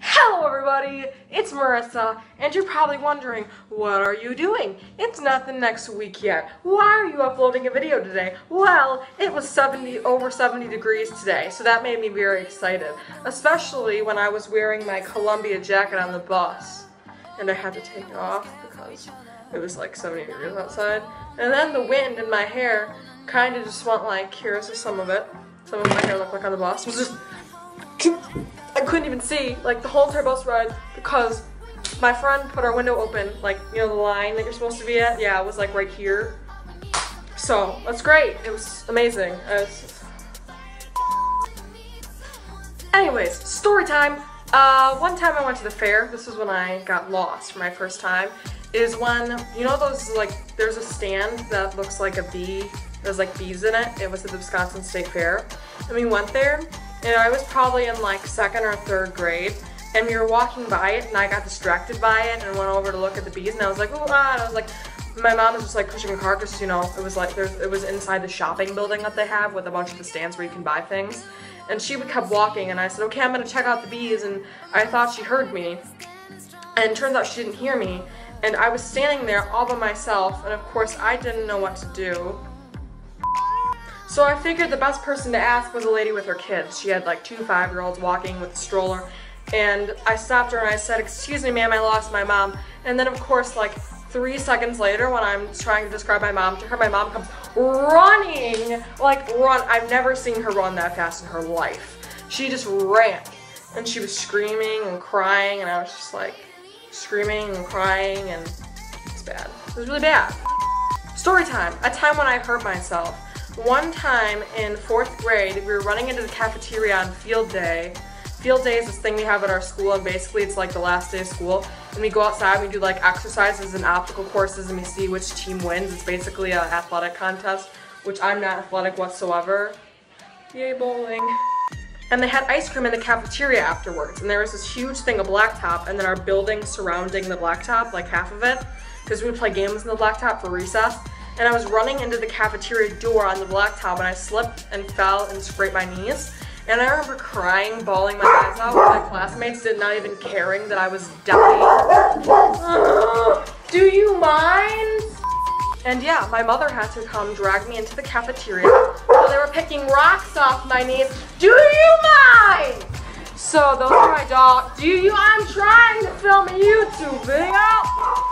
Hello everybody, it's Marissa, and you're probably wondering, what are you doing? It's not the next week yet. Why are you uploading a video today? Well, it was over 70 degrees today, so that made me very excited. Especially when I was wearing my Columbia jacket on the bus. And I had to take it off because it was like 70 degrees outside. And then the wind in my hair kind of just went like, here's some of it. Some of my hair looked like on the bus. It was just, I couldn't even see like the whole entire bus ride because my friend put our window open, like, you know, the line that you're supposed to be at. Yeah, it was like right here. So that's great. It was amazing. Anyways, story time. One time I went to the fair. This was when I got lost for my first time. Is when, you know those, like, there's a stand that looks like a bee. There's like bees in it. It was at the Wisconsin State Fair. And we went there. And I was probably in like 2nd or 3rd grade, and we were walking by it, and I got distracted by it and went over to look at the bees, and I was like, ooh, ah, and I was like, my mom was just like pushing the cart because, you know, it was like, it was inside the shopping building that they have with a bunch of the stands where you can buy things. And she kept walking, and I said, okay, I'm gonna check out the bees, and I thought she heard me. And it turns out she didn't hear me, and I was standing there all by myself, and of course I didn't know what to do. So I figured the best person to ask was a lady with her kids. She had like 2 5-year-olds walking with a stroller. And I stopped her and I said, excuse me ma'am, I lost my mom. And then of course like 3 seconds later when I'm trying to describe my mom to her, my mom comes running, like run. I've never seen her run that fast in her life. She just ran. And she was screaming and crying, and I was just like screaming and crying, and it's bad. It was really bad. Story time, a time when I hurt myself. One time in 4th grade, we were running into the cafeteria on field day. Field day is this thing we have at our school, and basically it's like the last day of school. And we go outside, we do like exercises and obstacle courses, and we see which team wins. It's basically an athletic contest, which I'm not athletic whatsoever. Yay, bowling. And they had ice cream in the cafeteria afterwards, and there was this huge thing of blacktop, and then our building surrounding the blacktop, like half of it, because we would play games in the blacktop for recess. And I was running into the cafeteria door on the blacktop, and I slipped and fell and scraped my knees. And I remember crying, bawling my eyes out, with my classmates not even caring that I was dying. Do you mind? And yeah, my mother had to come drag me into the cafeteria while they were picking rocks off my knees. Do you mind? So those are my dogs. I'm trying to film a YouTube video.